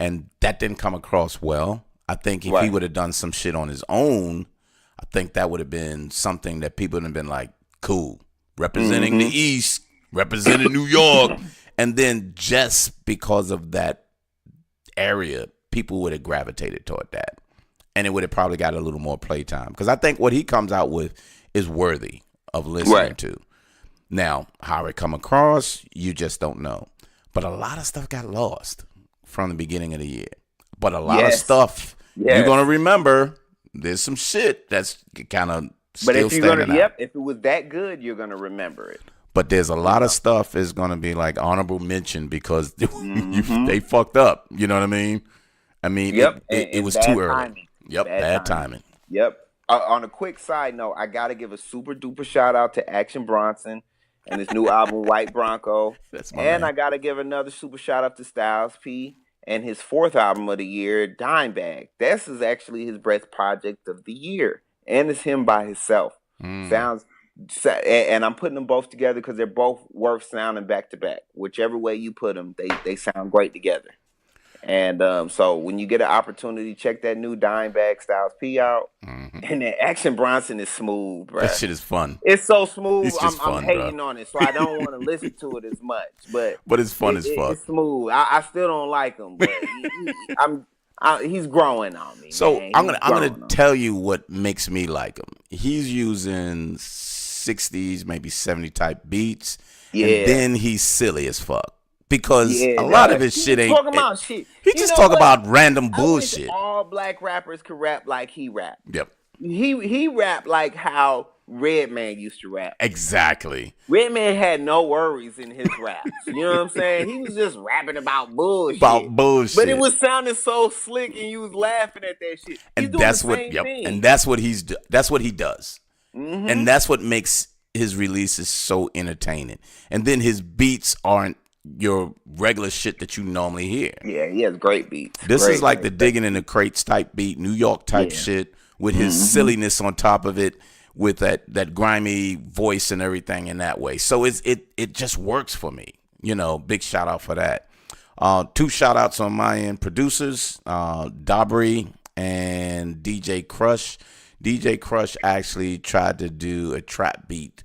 And that didn't come across well. I think if he would have done some shit on his own, I think that would have been something that people would have been like, cool, representing the East, representing New York. And then just because of that area, people would have gravitated toward that. And it would have probably got a little more playtime. Because I think what he comes out with is worthy of listening to. Now, how it come across, you just don't know. But a lot of stuff got lost from the beginning of the year. But a lot of stuff you're going to remember. There's some shit that's kind of still standing out. If it was that good, you're going to remember it. But there's a lot of stuff is going to be like honorable mention because they fucked up. You know what I mean? It was too early. Timing. Bad timing. Yep. On a quick side note, I got to give a super duper shout out to Action Bronson and his new album, White Bronco. That's my man. I got to give another super shout out to Styles P and his 4th album of the year, Dime Bag. This is actually his best project of the year. And it's him by himself. And I'm putting them both together because they're both worth sounding back to back. Whichever way you put them, they sound great together. And so when you get an opportunity, check that new Dime Bag Styles P out. And then Action Bronson is smooth, bro. That shit is fun. It's so smooth. I'm hating on it, so I don't want to listen to it as much. But it's fun as fuck. It's smooth. I still don't like him, but he's growing on me. So man. I'm gonna tell you what makes me like him. He's using 60s, maybe 70 type beats. Yeah. And then he's silly as fuck. Because a lot of his shit ain't. Talking about shit. He just talk about random bullshit. All black rappers can rap like he rap. Yep. He rap like how Redman used to rap. Exactly. Redman had no worries in his raps. You know what I'm saying? He was just rapping about bullshit. But it was sounding so slick, and you was laughing at that shit. And that's what. And that's what he does. And that's what makes his releases so entertaining. And then his beats aren't your regular shit that you normally hear. Yeah, he has great beats. This is like the digging in the crates type beat, New York type shit with his silliness on top of it, with that grimy voice and everything in that way. So it just works for me. Big shout out for that. 2 shout outs on my end. Producers, Dabri and DJ Crush. DJ Crush actually tried to do a trap beat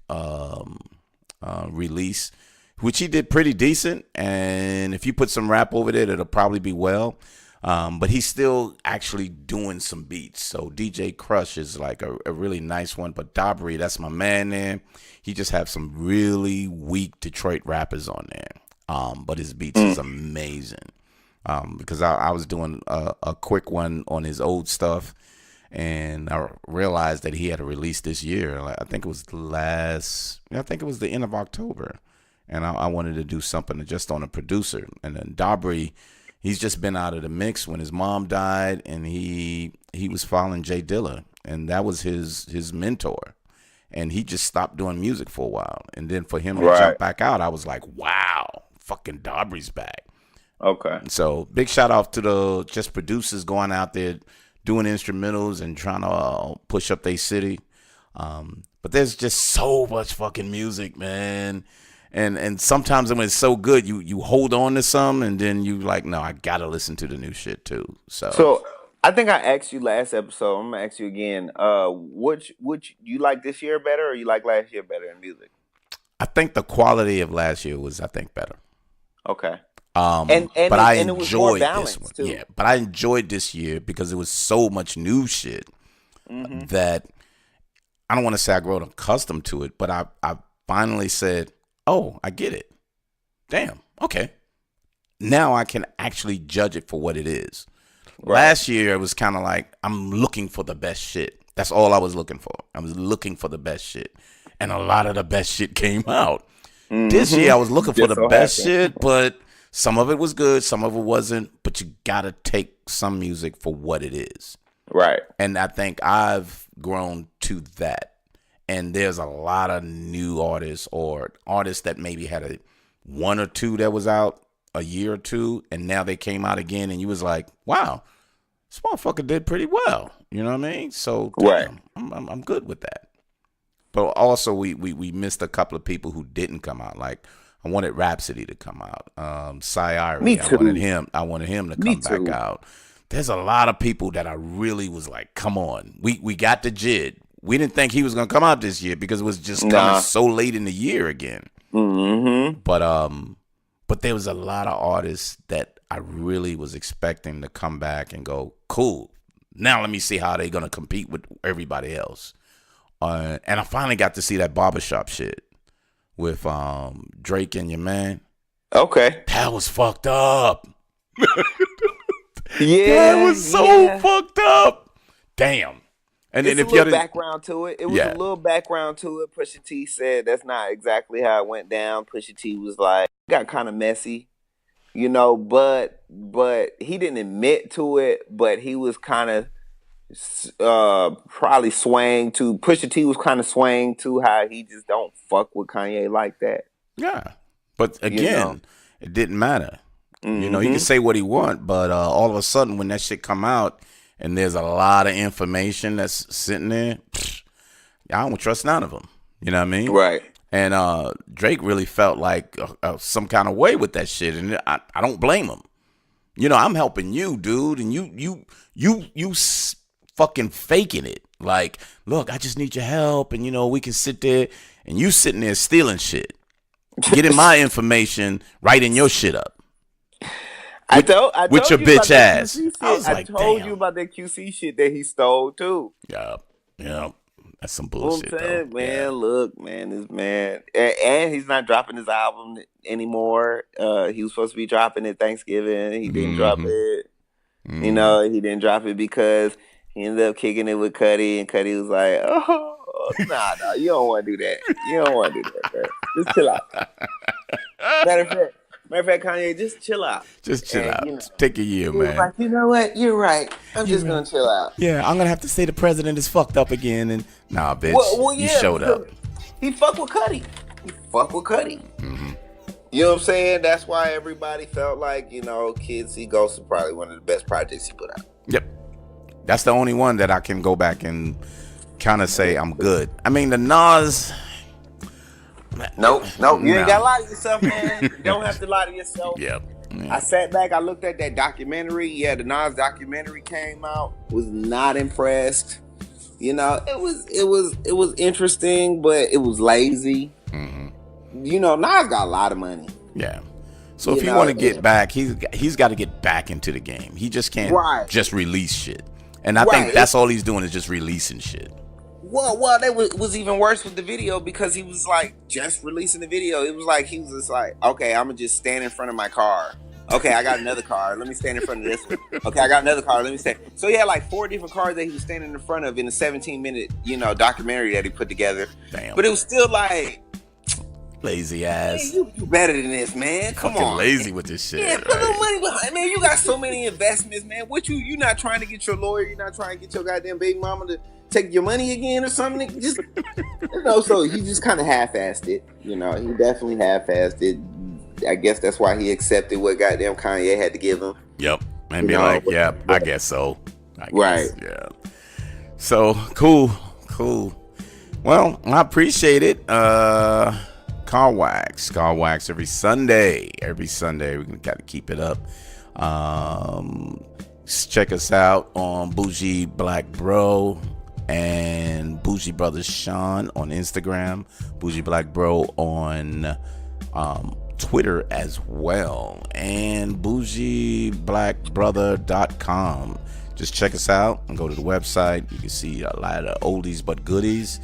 release, which he did pretty decent. And if you put some rap over it, it'll probably be well. But he's still actually doing some beats. So DJ Crush is like a really nice one. But Dabri, that's my man there. He just have some really weak Detroit rappers on there. But his beats is amazing. because I was doing a quick one on his old stuff, and I realized that he had a release this year. I think it was the end of October, and I wanted to do something just on a producer. And then Dabri, he's just been out of the mix when his mom died, and he was following Jay Dilla, and that was his mentor. And he just stopped doing music for a while, and then for him to jump back out, I was like, wow, fucking Dabri's back. Okay. So big shout out to the just producers going out there doing instrumentals and trying to push up their city. But there's just so much fucking music, man. And sometimes when it's so good, you hold on to some, and then you like, no, I gotta listen to the new shit too. So I think I asked you last episode. I'm gonna ask you again. Which you like this year better, or you like last year better in music? I think the quality of last year was, I think, better. Okay. But I enjoyed this one. Too. Yeah, but I enjoyed this year because it was so much new shit that I don't want to say I grew accustomed to it, but I finally said, oh, I get it. Damn. Okay. Now I can actually judge it for what it is. Right. Last year, it was kind of like, I'm looking for the best shit. That's all I was looking for. I was looking for the best shit. And a lot of the best shit came out. This year, I was looking for the best shit, but some of it was good, some of it wasn't. But you got to take some music for what it is. Right. And I think I've grown to that. And there's a lot of new artists, or artists that maybe had a one or two that was out a year or two, and now they came out again, and you was like, wow, this motherfucker did pretty well. You know what I mean? So damn, I'm good with that. But also we missed a couple of people who didn't come out. Like, I wanted Rhapsody to come out. Sayari, Me too. I wanted him to come back out. There's a lot of people that I really was like, come on. We got the JID. We didn't think he was gonna come out this year because it was just coming so late in the year again. But there was a lot of artists that I really was expecting to come back and go, cool. Now let me see how they're gonna compete with everybody else. And I finally got to see that barbershop shit with Drake and your man. Okay. That was fucked up. Yeah. That was so fucked up. Damn. And then if you had background to it, it was a little background to it. Pusha T said that's not exactly how it went down. Pusha T was like, got kind of messy, you know, but he didn't admit to it, but he was kind of probably swaying to, Pusha T was kind of swaying to how he just don't fuck with Kanye like that. Yeah. But again, it didn't matter. You know, he can say what he want, but all of a sudden when that shit come out and there's a lot of information that's sitting there, I don't trust none of them. You know what I mean? Right. And Drake really felt like some kind of way with that shit, and I don't blame him. You know, I'm helping you, dude, and you fucking faking it. Like, look, I just need your help, and you know, we can sit there, and you sitting there stealing shit, getting my information, writing your shit up. I told with your bitch ass. I told you about that QC shit that he stole too. Yeah. That's some bullshit, though. Man, look, man, this man, and he's not dropping his album anymore. He was supposed to be dropping it Thanksgiving. He didn't drop it. You know, he didn't drop it because he ended up kicking it with Cudi, and Cudi was like, "Oh, nah, you don't want to do that. You don't want to do that, bro. Just chill out." Matter of fact, Kanye, just chill out. Just chill out. You know, take a year, man. Like, you know what? You're right. I'm just going to chill out. Yeah, I'm going to have to say the president is fucked up again. And nah, bitch, you showed up. He fucked with Cudi. You know what I'm saying? That's why everybody felt like, you know, Kids See Ghosts is probably one of the best projects he put out. Yep. That's the only one that I can go back and kind of say I'm good. I mean, the Nas... Nope. You ain't gotta lie to yourself, man. You don't have to lie to yourself. Yep. I sat back, I looked at that documentary. Yeah, the Nas documentary came out. Was not impressed. You know, it was interesting, but it was lazy. You know, Nas got a lot of money. Yeah. So if you want to get back, he's got to get back into the game. He just can't just release shit. And I think that's all he's doing is just releasing shit. Well, that was even worse with the video because he was like just releasing the video. It was like he was just like, okay, I'm gonna just stand in front of my car Okay, I got another car. Let me stand in front of this one. Okay, I got another car. Let me stand. So he had like 4 different cars that he was standing in front of in a 17-minute, documentary that he put together. Damn. But it was still like, Lazy man, ass. you do better than this, man. Come Fucking on. lazy with this shit. Yeah, put no money behind. Man, you got so many investments, man. What you not trying to get your lawyer? You not trying to get your goddamn baby mama to take your money again or something? Just so he just kind of half-assed it. He definitely half-assed it. I guess that's why he accepted what goddamn Kanye had to give him. Yep. And be like, yeah, I guess so. Right. Yeah. So cool. Well, I appreciate it. Car wax every Sunday. We're gonna gotta keep it up. Check us out on Bougie Black Bro and Bougie Brothers Sean on Instagram, Bougie Black Bro on Twitter as well, and bougieblackbrother.com. Just check us out and go to the website. You can see a lot of oldies but goodies,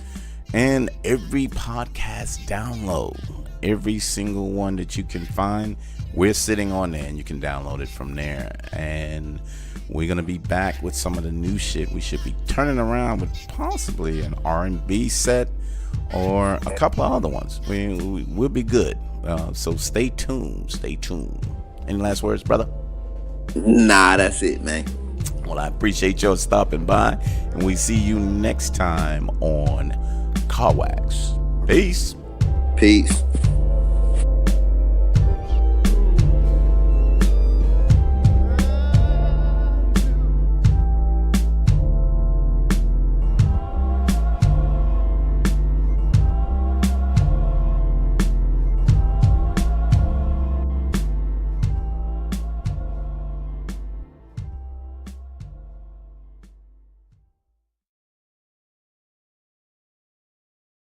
and every podcast download, every single one that you can find, we're sitting on there, and you can download it from there. And we're gonna be back with some of the new shit. We should be turning around with possibly an R&B set or a couple of other ones. We'll be good. So stay tuned. Any last words, brother? Nah, that's it, man. Well, I appreciate y'all stopping by, and we see you next time on Car Wax. Peace.